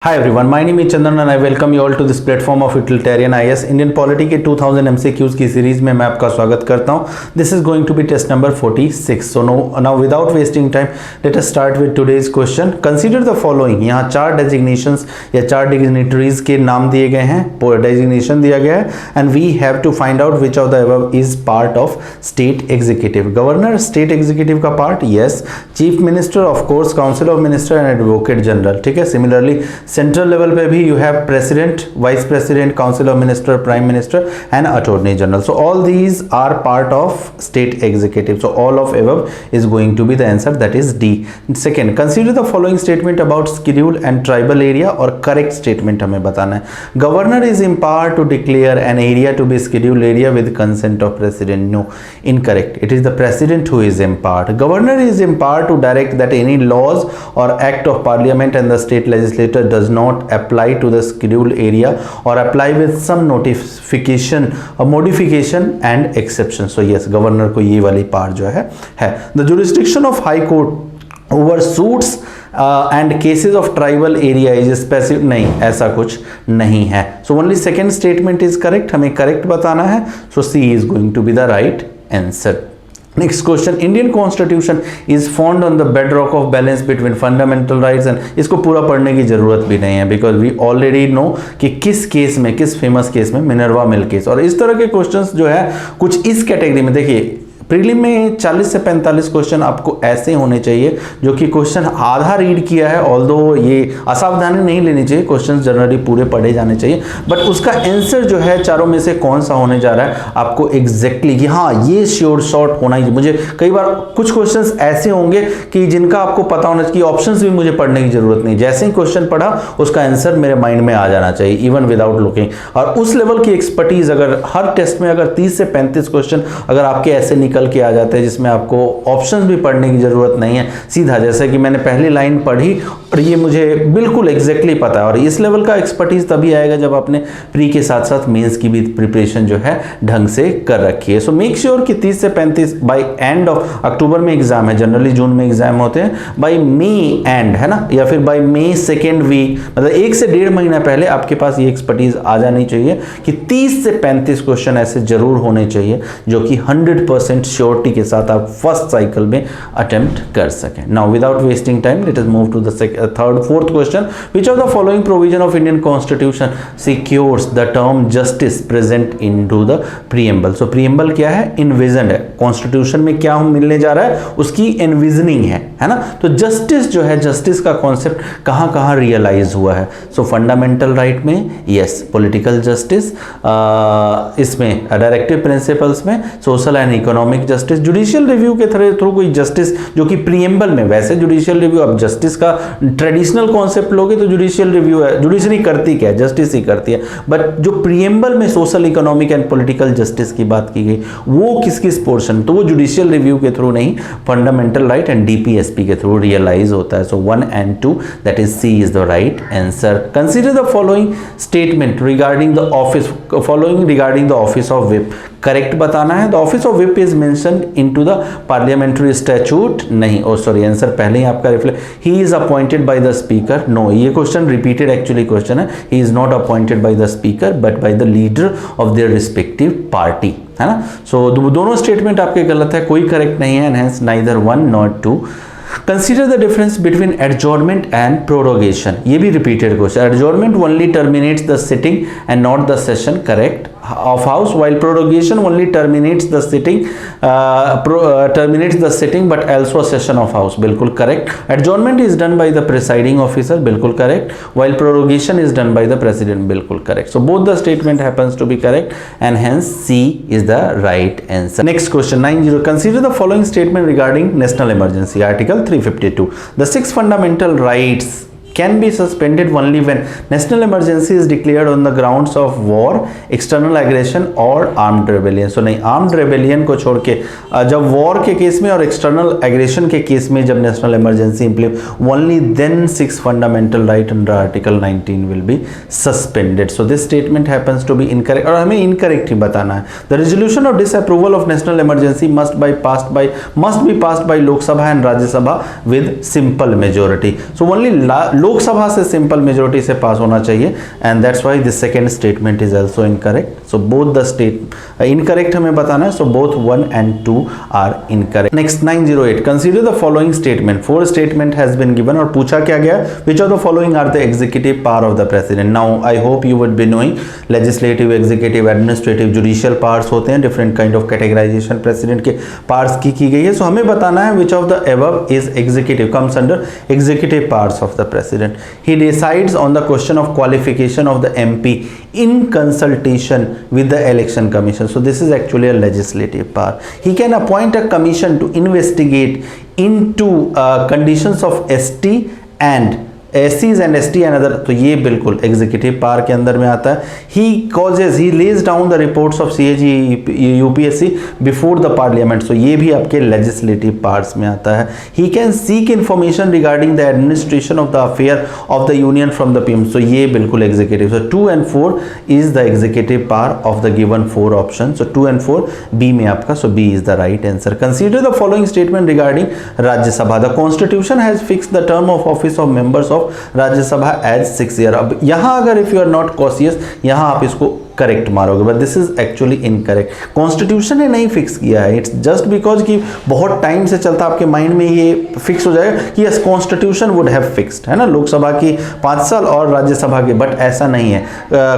Hi everyone, my name is Chandan and I welcome you all to this platform of Utilitarian IS Indian Polity के 2000 MCQs की series में मैं आपका स्वागत करता हूं. This is going to be test number 46. So now without wasting time, let us start with today's question. Consider the following. यहाँ चार designations या चार dignitaries के नाम दिए गए हैं, designation दिया गया है, and we have to find out which of the above is part of state executive. Governor state executive का part, yes. Chief Minister of course, Council of Minister and Advocate General. ठीक है. Similarly central level पे भी you have president, vice president, council of minister, prime minister and attorney general. So all these are part of state executive. So all of above is going to be the answer, that is D. Second, consider the following statement about schedule and tribal area. और correct statement हमें बताना है. Governor is empowered to declare an area to be schedule area with consent of president. No, incorrect. It is the president who is empowered. Governor is empowered to direct that any laws और act of parliament and the state legislator does not apply to the scheduled area or apply with some notification or modification and exception. So yes, governor को ये वाली part जो है. The jurisdiction of high court over suits and cases of tribal area is specific. नहीं, ऐसा कुछ नहीं है. So only second statement is correct. हमें correct बताना है. So C is going to be the right answer. Next question, Indian Constitution is formed on the bedrock of balance between fundamental rights and इसको पूरा पढ़ने की जरूरत भी नहीं है because we already know कि किस केस में, किस फेमस केस में, मिनर्वा मिल केस. और इस तरह के क्वेश्चंस जो है कुछ इस कैटेगरी में, देखिए प्रीलिम में 40 से 45 क्वेश्चन आपको ऐसे होने चाहिए जो कि क्वेश्चन आधा रीड किया है. ऑल्दो ये असावधानी नहीं लेनी चाहिए, क्वेश्चन जनरली पूरे पढ़े जाने चाहिए, बट उसका आंसर जो है चारों में से कौन सा होने जा रहा है आपको एग्जैक्टली कि हाँ ये श्योर शॉर्ट होना ही. मुझे कई बार कुछ क्वेश्चन ऐसे होंगे कि जिनका आपको पता होना चाहिए, ऑप्शंस भी मुझे पढ़ने की जरूरत नहीं, जैसे ही क्वेश्चन पढ़ा उसका आंसर मेरे माइंड में आ जाना चाहिए इवन विदाउट लुकिंग. और उस लेवल की एक्सपर्टीज अगर हर टेस्ट में अगर 30 से 35 क्वेश्चन अगर आपके ऐसे निकल के आ जाते हैं जिसमें आपको ऑप्शंस भी पढ़ने की जरूरत नहीं है, सीधा जैसे कि मैंने पहली लाइन पढ़ी और ये मुझे बिल्कुल एग्जैक्टली पता है. और इस लेवल का एक्सपर्टीज तभी आएगा जब आपने प्री के साथ साथ मेंस की भी प्रिपरेशन जो है ढंग से कर रखी है. सो मेक श्योर कि 30 से 35 बाय एंड ऑफ अक्टूबर में एग्जाम है, जनरली जून में एग्जाम होते हैं, बाय मे एंड है ना, या फिर बाय मे सेकेंड वीक, मतलब 1 से 1.5 महीना पहले आपके पास ये एक्सपर्टीज आ जानी चाहिए कि 30 से 35 क्वेश्चन ऐसे जरूर होने चाहिए जो कि 100% श्योरिटी के साथ आप फर्स्ट साइकिल में अटेम्प्ट कर सकें. Now without wasting time let us move to the fourth question. Which of the following provision of Indian constitution secures the term justice present into the preamble. So preamble क्या है? Invasion है. Constitution में क्या मिलने जा रहा है उसकी एनविजनिंग है ना. तो जस्टिस जो है, जस्टिस का कॉन्सेप्ट कहां कहां रियलाइज हुआ है? सो फंडामेंटल राइट में यस, पॉलिटिकल जस्टिस, इसमें डायरेक्टिव प्रिंसिपल्स में, social and economic justice, judicial review के थ्रू कोई जस्टिस जो कि प्रीएम्बल में, वैसे जुडिशियल रिव्यू, अब जस्टिस का ट्रेडिशनल कॉन्सेप्ट लोगे तो जुडिशियल रिव्यू है, जुडिशरी करती क्या है? जस्टिस ही करती है. बट जो प्रीएम्बल में social, economic and political justice की बात की गई वो किस किस पोर्शन, तो वो जुडिशियल रिव्यू के थ्रू नहीं, फंडामेंटल राइट एंड डीपीएसपी के थ्रू रियलाइज होता है. So 1 and 2 that is C is the right answer. Consider the following statement regarding the office of whip. Correct बताना है. The office of whip is mentioned into the parliamentary statute. नहीं, sorry, answer पहले ही आपका reflect. He is appointed by the speaker. No, ये question repeated actually question है. He is not appointed by the speaker but by the leader of their respective party, है ना. सो दोनों statement आपके गलत है, कोई करेक्ट नहीं है, and hence neither 1 nor 2. Consider the difference between adjournment and prorogation. ये भी repeated question. Adjournment only terminates the sitting and not the session, correct, of house, while prorogation only terminates the sitting, but also session of house. बिल्कुल correct. Adjournment is done by the presiding officer, बिल्कुल correct, while prorogation is done by the president, बिल्कुल correct. So both the statement happens to be correct and hence C is the right answer. Next question 90. Consider the following statement regarding national emergency. Article 352. The 6 fundamental rights can be suspended only when national emergency is declared on the grounds of war, external aggression or armed rebellion. So नहीं, armed rebellion को छोड़ के जब war के case में और external aggression के case में जब national emergency implement, only then 6 fundamental right under Article 19 will be suspended. So this statement happens to be incorrect और हमें incorrect ही बताना है. The resolution of disapproval of national emergency must be passed by Lok Sabha and Rajya Sabha with simple majority. So only Lok Sabha से simple majority से पास होना चाहिए, and that's why this second statement is also incorrect. So both the state incorrect हमें बताना है, so both 1 and 2 are incorrect. Next 908, consider the following statement. 4 statement has been given और पूछा क्या गया, which of the following are the executive power of the president. Now I hope you would be knowing legislative, executive, administrative, judicial powers होते हैं, different kind of categorisation president के powers की गई है। सो हमें बताना है विच of the above is executive, comes under executive powers of the president. He decides on the question of qualification of the MP in consultation with the election commission. So this is actually a legislative power. He can appoint a commission to investigate into conditions of ST and SCs and ST and other, तो ये बिल्कुल executive power के अंदर में आता है। he lays down the reports of CAG UPSC before the parliament, so ये भी आपके legislative powers में आता है। he can seek information regarding the administration of the affair of the union from the PM, so ये बिल्कुल executive। so 2 and 4 is the executive power of the given 4 options, so 2 and 4 B में आपका, so B is the right answer। consider the following statement regarding Rajya Sabha। the constitution has fixed the term of office of members of राज्य सभा as 6 year. अब यहां अगर if you are not cautious, यहां आप इसको correct मारोगे, but this is actually incorrect. Constitution ने नहीं फिक्स किया है, इट्स जस्ट बिकॉज कि बहुत टाइम से चलता आपके माइंड में ये फिक्स हो जाएगा कि yes constitution would have fixed, है ना, लोकसभा की 5 साल और राज्यसभा के, बट ऐसा नहीं है।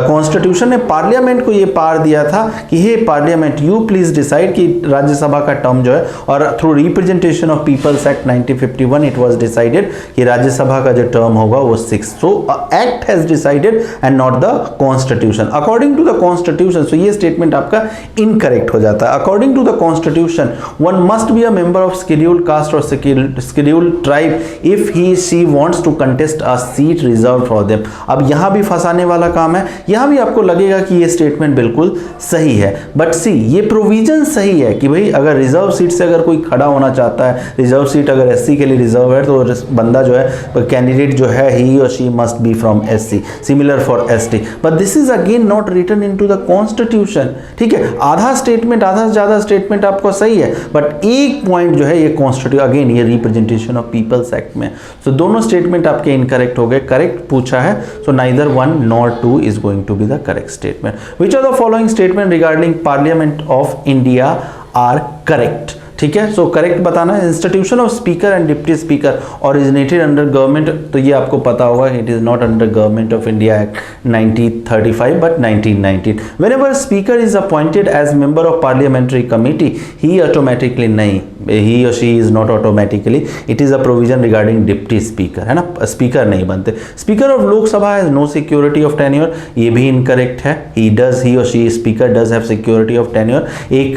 कॉन्स्टिट्यूशन ने पार्लियामेंट को ये पावर दिया था कि hey parliament you please decide कि राज्यसभा का टर्म जो है, और through representation of peoples act 1951 it was decided कि राज्यसभा का जो टर्म होगा वो 6। So act has decided and not the constitution. According to constitution, so ये स्टेटमेंट आपका इनकरेक्ट हो जाता है। According to the constitution one must be a member of scheduled caste और scheduled tribe if he she wants to contest a seat reserve for them. अब यहां भी फंसाने वाला काम है, यहां भी आपको लगेगा कि ये स्टेटमेंट बिल्कुल सही है, बट सी ये प्रोविजन सही है कि भाई अगर रिजर्व सीट से अगर कोई खड़ा होना चाहता है, रिजर्व सीट अगर एससी के लिए रिजर्व है, तो बंदा जो है कैंडिडेट जो है ही और she must be from SC, similar for ST, but this is again not written into the constitution. ठीक है, आधा स्टेटमेंट, आधा से ज्यादा स्टेटमेंट आपको सही है, बट एक पॉइंट जो है ये कॉन्स्टिट्यूशन, अगेन ये रिप्रेजेंटेशन ऑफ पीपल्स एक्ट में, सो दोनों स्टेटमेंट आपके इनकरेक्ट हो गए। करेक्ट पूछा है, so neither 1 nor 2 is going to be the correct statement. Which are the following statement regarding parliament of India are correct. ठीक है, सो करेक्ट बताना है। Institution of speaker and deputy speaker originated under government, तो ये आपको पता होगा, it is not under government of India act 1935 but 1919। Whenever speaker is appointed as member of parliamentary committee he automatically, नहीं, ही और she is not automatically, it is a provision regarding deputy speaker, है ना, speaker नहीं बनते। Speaker of Lok Sabha has no security of tenure, ये भी incorrect है। He और she speaker does have security of tenure, एक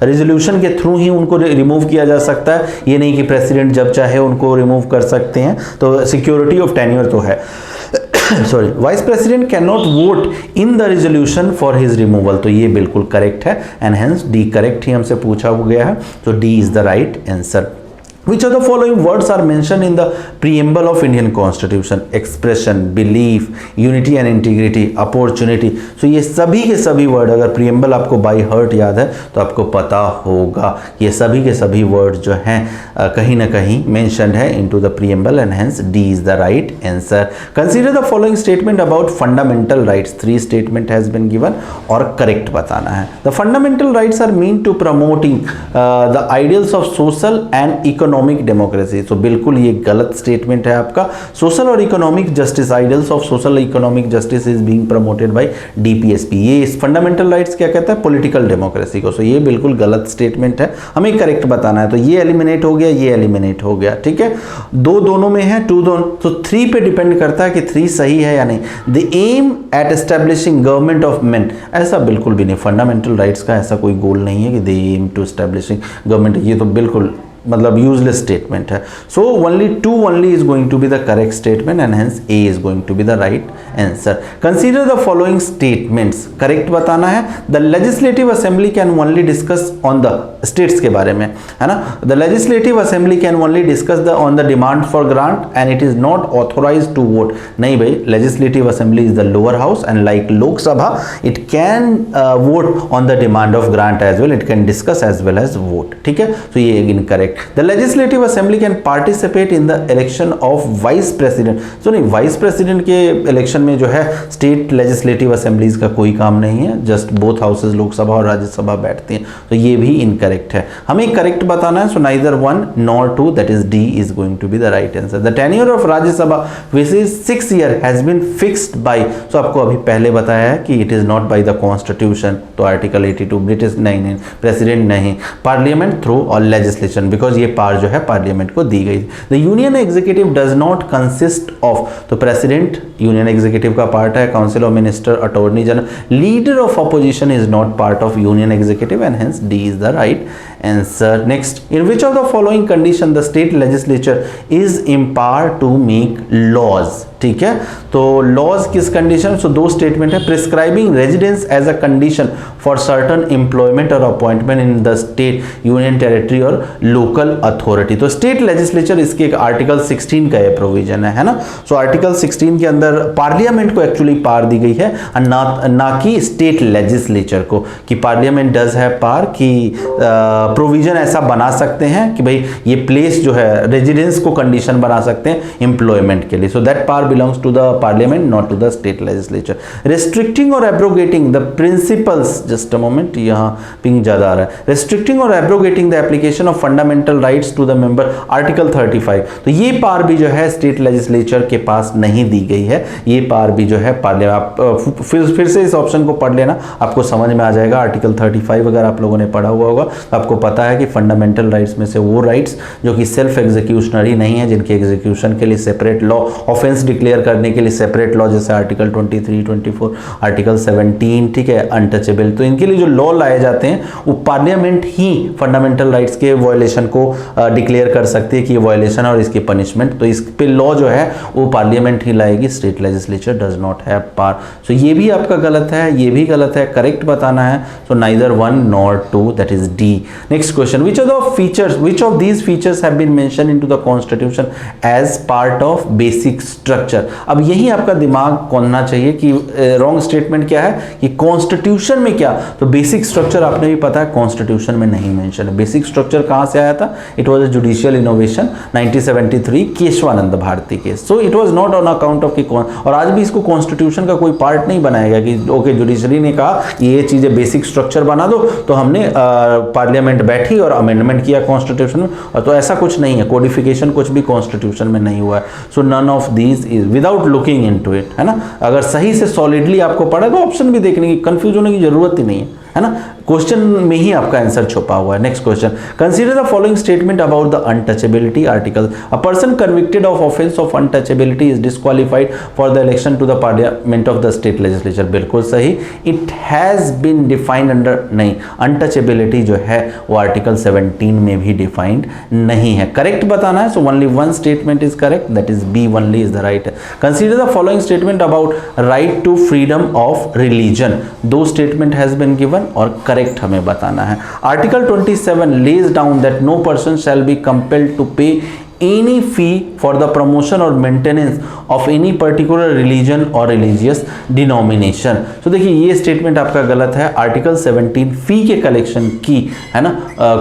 रेजोल्यूशन के थ्रू ही उनको रिमूव किया जा सकता है, ये नहीं कि प्रेसिडेंट जब चाहे उनको रिमूव कर सकते हैं, तो सिक्योरिटी ऑफ टेन्योर तो है। Sorry, vice president can not vote in the resolution for his removal, तो ये बिल्कुल करेक्ट है, एंड हेंस डी करेक्ट ही हमसे पूछा गया है, तो D is the right answer. Which of the following words are mentioned in the preamble of Indian Constitution? Expression, belief, unity and integrity, opportunity. So ये सभी के सभी वर्ड, अगर preamble आपको by heart याद है तो आपको पता होगा, ये सभी के सभी वर्ड जो हैं कहीं ना कहीं mentioned है into the preamble, and hence D is the right answer. Consider the following statement about fundamental rights. 3 statement has been given और correct बताना है। The fundamental rights are meant to promoting the ideals of social and economic democracy, तो बिल्कुल ये गलत statement है आपका। Social और economic justice, ideals of social economic justice is being promoted by DPSP, ये फंडामेंटल राइट्स क्या कहता है, पॉलिटिकल डेमोक्रेसी को, सो ये बिल्कुल गलत स्टेटमेंट है, हमें करेक्ट बताना है। तो ये एलिमिनेट हो गया, ये एलिमिनेट हो गया, ठीक है, दोनों में है, 2 दोनों, तो 3 पे डिपेंड करता है कि 3 सही है या नहीं। The aim at establishing government of men, ऐसा बिल्कुल भी नहीं, फंडामेंटल राइट्स का ऐसा कोई गोल नहीं है कि the aim to establishing government, ये तो बिल्कुल मतलब यूजलेस स्टेटमेंट है। So only 2 only is going to be the correct statement, and hence A is going to be the right answer. Consider the following statements, correct बताना है। The legislative assembly can only discuss on the states के बारे में, है ना, the legislative assembly can only discuss the on the demand for grant and it is not authorize to vote, नहीं भाई, legislative assembly is the lower house and like Lok Sabha it can vote on the demand of grant as well, it can discuss as well as vote, ठीक है, तो ये incorrect incorrect. The legislative assembly can participate in the election of vice president. So नहीं, vice president के election में जो है state legislative assemblies का कोई काम नहीं है, जस्ट बोथ हाउसेज लोकसभा और राज्यसभा बैठती हैं. तो ये भी इनकरेक्ट है. हमें करेक्ट बताना है. So neither 1 nor 2, that is D is going to be the right answer. The tenure of Rajya Sabha which is 6 year has been fixed by. So आपको अभी पहले बताया है कि it is not by the constitution. तो article 82 British नहीं, president नहीं, parliament through और लेजिस्लेशन, बिकॉज ये पावर जो है पार्लियामेंट को दी गई. The union executive does not consist of. तो प्रेसिडेंट यूनियन एग्जीक्यूटिव का पार्ट है, council of minister, attorney general. Leader of opposition is not part of union executive and hence D is the right answer. Next, in which of the following condition the state legislature is empowered to make laws. ठीक है, तो laws किस condition. सो दो statement है. Prescribing residence as a condition for certain employment और appointment in the state, union territory और local authority. तो state legislature इसके एक आर्टिकल 16 का ये प्रोविजन है ना. सो आर्टिकल 16 के अंदर पार्लियामेंट को एक्चुअली पावर दी गई है और ना कि स्टेट लेजिस्लेचर को, कि पार्लियामेंट डज है पावर कि प्रोविजन ऐसा बना सकते हैं कि भाई ये प्लेस जो है रेजिडेंस को कंडीशन बना सकते हैं एम्प्लॉयमेंट के लिए. So that power belongs to the parliament, not to the state legislature. Restricting or abrogating the principles, just a moment, यहाँ पिंग ज़्यादा आ रहा है. Restricting or abrogating the application of fundamental rights to the member, article 35. तो ये power भी जो है state legislature के पास नहीं दी गई है. ये पावर भी जो है पार्लियामेंट. आप फिर से इस ऑप्शन को पढ़ लेना, आपको समझ में आ जाएगा. आर्टिकल 35 अगर आप लोगों ने पढ़ा हुआ होगा तो आपको पता है कि फंडामेंटल राइट्स में से वो राइट्स जो कि सेल्फ एग्जीक्यूशनरी नहीं है, जिनके एग्जीक्यूशन के लिए सेपरेट लॉ, ऑफेंस क्लियर करने के लिए सेपरेट लॉ, जैसे आर्टिकल 23, 24, आर्टिकल 17, ठीक है, अनटचेबल. तो इनके लिए जो लॉ लाए जाते हैं वो पार्लियामेंट ही फंडामेंटल राइट्स के वायलेशन को डिक्लेयर कर सकती है कि ये वायलेशन और इसकी पनिशमेंट. तो इस पे लॉ जो है वो पार्लियामेंट ही लाएगी, state legislature does not have power. So ये भी आपका गलत है, ये भी गलत है. करेक्ट बताना है. So neither 1 nor 2, that is D. Next question, which of these features have been mentioned into the constitution as part of basic structure. अब यही आपका दिमाग खोलना चाहिए कि रॉन्ग स्टेटमेंट क्या है कि कॉन्स्टिट्यूशन में क्या. तो बेसिक स्ट्रक्चर आपने भी पता है कॉन्स्टिट्यूशन में नहीं मेंशन है. बेसिक स्ट्रक्चर कहां से आया था. It was a judicial innovation 1973 Kesavananda Bharati के. So it was not on account of कि और आज भी इसको कॉन्स्टिट्यूशन का कोई पार्ट नहीं बनाएगा कि ओके जुडिशरी ने कहा ये चीजें बेसिक स्ट्रक्चर बना दो तो हमने पार्लियामेंट बैठी और अमेंडमेंट किया कॉन्स्टिट्यूशन में. और तो ऐसा कुछ नहीं है, कोडिफिकेशन कुछ भी कॉन्स्टिट्यूशन में नहीं हुआ है. So none of these is without looking into it, है ना. अगर सही से सॉलिडली आपको पढ़ा तो ऑप्शन भी देखने की, कंफ्यूज होने की जरूरत ही नहीं है ना. क्वेश्चन में ही आपका आंसर छुपा हुआ है. Next question, consider the following statement about the untouchability article. A person convicted of offence of untouchability is disqualified for the election to the parliament of the state legislature. बिल्कुल सही. It has been defined under, नहीं, untouchability जो है वो article 17 में भी defined नहीं है. करेक्ट बताना है. So only one statement is correct, that is B only is the right. Consider the following statement about right to freedom of religion. दो स्टेटमेंट हैज बीन गिवन और करेक्ट हमें बताना है. Article 27 lays down that no person shall be compelled to pay any fee for the promotion or maintenance of any particular religion or religious denomination. तो देखिए ये statement आपका गलत है. आर्टिकल 17 फी के कलेक्शन की, है ना,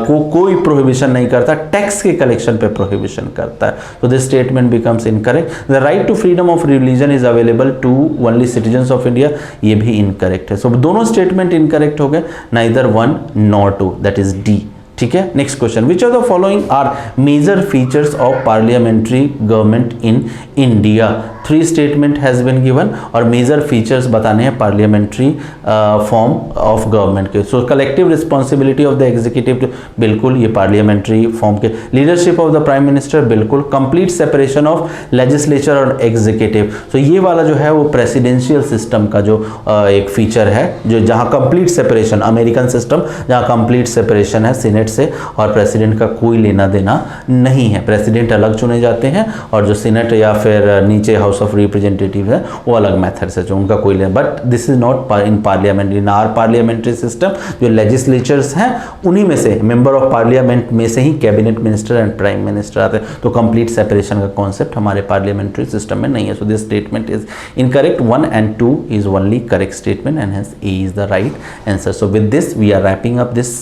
कोई प्रोहिबिशन नहीं करता, टैक्स के कलेक्शन पे प्रोहिबिशन करता है. तो this statement becomes incorrect. The right to freedom of religion is available to only citizens of India. ये भी इनकरेक्ट है. सो दोनों स्टेटमेंट इनकरेक्ट हो गए. Neither 1 nor 2, that is D. ठीक है. Next question, which of the following are major features of parliamentary government in India. 3 statement has been given और major features बताने हैं पार्लियामेंट्री फॉर्म ऑफ गवर्नमेंट के. So collective responsibility of the executive, बिल्कुल ये parliamentary form के. Leadership of the prime minister, बिल्कुल. Complete separation of legislature और executive. So ये वाला जो है वो प्रेसिडेंशियल सिस्टम का जो एक फीचर है, जो जहां कंप्लीट सेपरेशन, अमेरिकन सिस्टम जहां कंप्लीट सेपरेशन है सीनेट से और प्रेसिडेंट का कोई लेना देना नहीं है. प्रेसिडेंट अलग चुने जाते हैं और जो सीनेट या फिर नीचे हाउस ऑफ रिप्रेजेंटेटिव है वो अलग मेथड से, जो उनका कोई लेना. But this is not in parliament. In our parliamentary system जो लेजिस्लेचर्स हैं उन्हीं में से, मेंबर ऑफ पार्लियामेंट में से ही cabinet minister and prime minister आते हैं. तो कंप्लीट सेपरेशन का कॉन्सेप्ट हमारे पार्लियामेंट्री सिस्टम में नहीं है. So this statement is incorrect. 1 and 2 is only correct statement and hence A is the right answer. So with this we are wrapping up this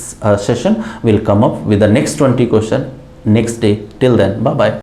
session. We'll come up with the next 20 question next day. Till then, bye bye.